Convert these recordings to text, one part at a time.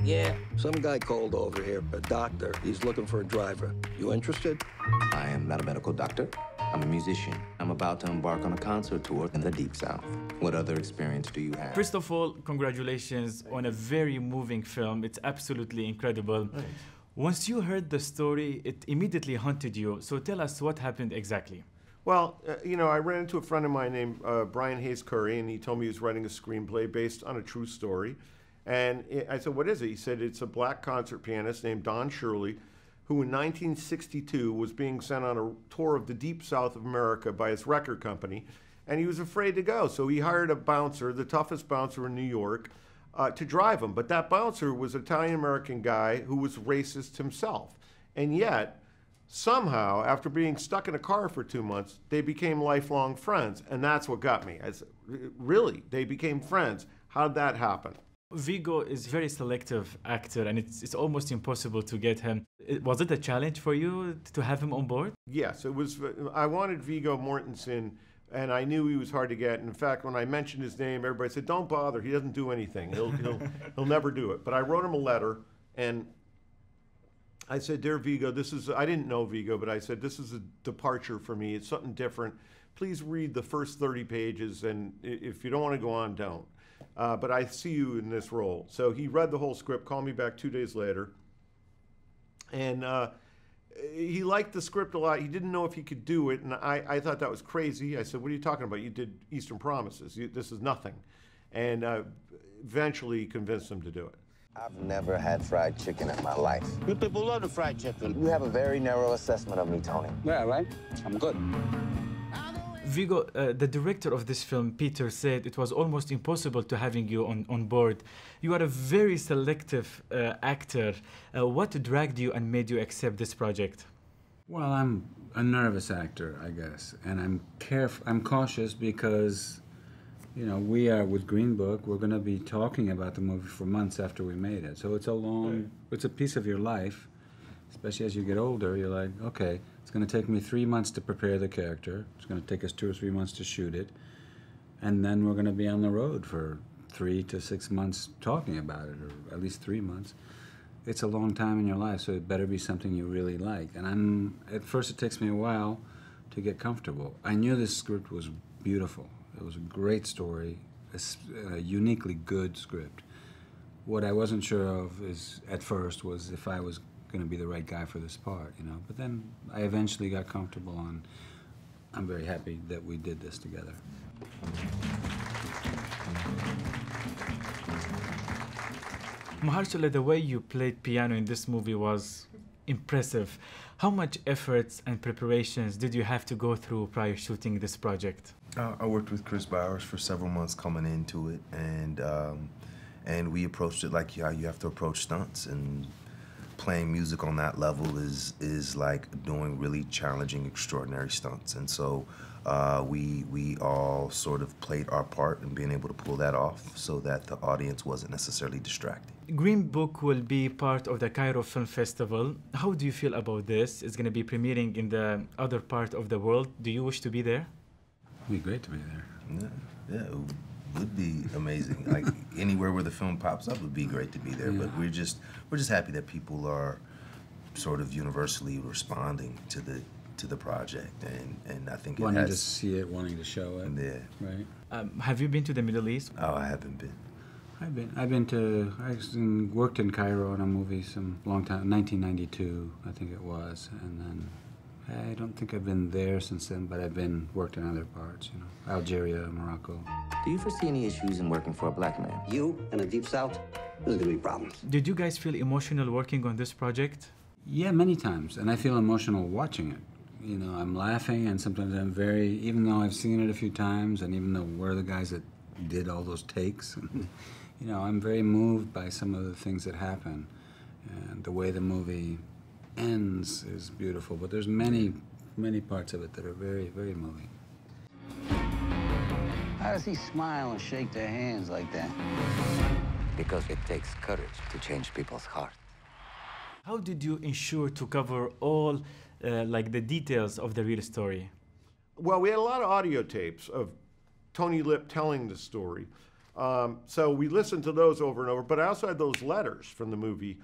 Yeah, some guy called over here, a doctor. He's looking for a driver. You interested? I am not a medical doctor. I'm a musician. I'm about to embark on a concert tour in the Deep South. What other experience do you have? First of all, congratulations on a very moving film. It's absolutely incredible. Thanks. Once you heard the story, it immediately haunted you. So tell us what happened exactly. Well, you know, I ran into a friend of mine named Brian Hayes Curry, and he told me he was writing a screenplay based on a true story. And I said, what is it? He said, it's a black concert pianist named Don Shirley, who in 1962 was being sent on a tour of the Deep South of America by his record company, and he was afraid to go. So he hired a bouncer, the toughest bouncer in New York, to drive him. But that bouncer was an Italian-American guy who was racist himself. And yet, somehow, after being stuck in a car for 2 months, they became lifelong friends. And that's what got me. I said, really? They became friends. How'd that happen? Viggo is a very selective actor, and it's almost impossible to get him. Was it a challenge for you to have him on board? Yes, it was. I wanted Viggo Mortensen, and I knew he was hard to get. And in fact, when I mentioned his name, everybody said, "Don't bother. He doesn't do anything. He'll never do it." But I wrote him a letter, and I said, "Dear Viggo, this is." I didn't know Viggo, but I said, "This is a departure for me. It's something different. Please read the first 30 pages, and if you don't want to go on, don't. But I see you in this role." So he read the whole script, called me back 2 days later, and he liked the script a lot. He didn't know if he could do it, and I thought that was crazy. I said, "What are you talking about? You did Eastern Promises. This is nothing." And eventually convinced him to do it. I've never had fried chicken in my life. You people love the fried chicken. You have a very narrow assessment of me, Tony. Yeah, right? I'm good. Viggo, the director of this film, Peter, said it was almost impossible to having you on board. You are a very selective actor. What dragged you and made you accept this project? Well, I'm a nervous actor, I guess, and I'm cautious because, you know, we are with Green Book. We're going to be talking about the movie for months after we made it. So it's it's a piece of your life, especially as you get older. You're like, okay, it's going to take me 3 months to prepare the character. It's going to take us 2 or 3 months to shoot it. And then we're going to be on the road for 3 to 6 months talking about it, or at least 3 months. It's a long time in your life, so it better be something you really like. And at first it takes me a while to get comfortable. I knew this script was beautiful. It was a great story, a uniquely good script. What I wasn't sure of at first was if I was going to be the right guy for this part, you know. But then I eventually got comfortable, and I'm very happy that we did this together. Mahershala, the way you played piano in this movie was impressive. How much efforts and preparations did you have to go through prior shooting this project? I worked with Chris Bowers for several months coming into it, and we approached it like how you have to approach stunts, and playing music on that level is like doing really challenging, extraordinary stunts. And so we all sort of played our part in being able to pull that off so that the audience wasn't necessarily distracted. Green Book will be part of the Cairo Film Festival. How do you feel about this? It's going to be premiering in the other part of the world. Do you wish to be there? It'd be great to be there. Yeah, it would be amazing. Like anywhere where the film pops up would be great to be there. Yeah. But we're just happy that people are sort of universally responding to the project, and I think wanting to see it, wanting to show it. Yeah. Right. Have you been to the Middle East? Oh, I haven't been. I worked in Cairo on a movie some long time, 1992, I think it was, and then I don't think I've been there since then, but I've worked in other parts, you know, Algeria, Morocco. Do you foresee any issues in working for a black man? You in the Deep South, there's gonna be problems. Did you guys feel emotional working on this project? Yeah, many times, and I feel emotional watching it. You know, I'm laughing, and sometimes I'm even though I've seen it a few times, and even though we're the guys that did all those takes, you know, I'm very moved by some of the things that happen, and the way the movie ends is beautiful, but there's many parts of it that are very, very moving. How does he smile and shake their hands like that? Because it takes courage to change people's heart. How did you ensure to cover all like the details of the real story? Well, we had a lot of audio tapes of Tony Lip telling the story. So we listened to those over and over, but I also had those letters from the movie.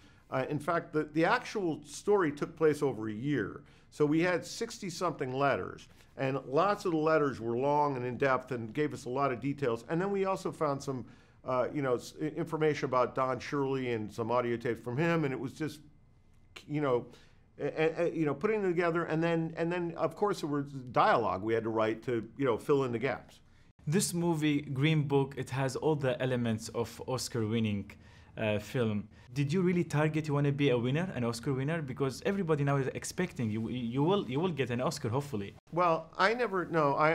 In fact, the actual story took place over a year. So we had 60-something letters, and lots of the letters were long and in-depth and gave us a lot of details. And then we also found some, information about Don Shirley and some audio tapes from him, and it was just, putting it together. And then, of course, there was dialogue we had to write to, fill in the gaps. This movie, Green Book, it has all the elements of Oscar-winning film. Did you really target you want to be a winner, an Oscar winner? Because everybody now is expecting you will get an Oscar, hopefully. Well, I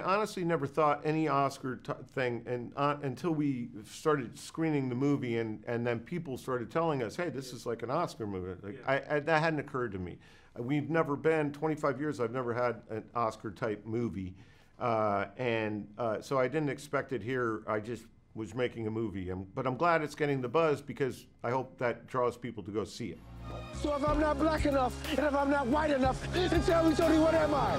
honestly never thought any Oscar thing, and until we started screening the movie, and then people started telling us, hey, this is like an Oscar movie. Like, that hadn't occurred to me. We've never been, 25 years, I've never had an Oscar-type movie. So I didn't expect it here. I just was making a movie. But I'm glad it's getting the buzz, because I hope that draws people to go see it. So if I'm not black enough, and if I'm not white enough, then tell me, Tony, what am I?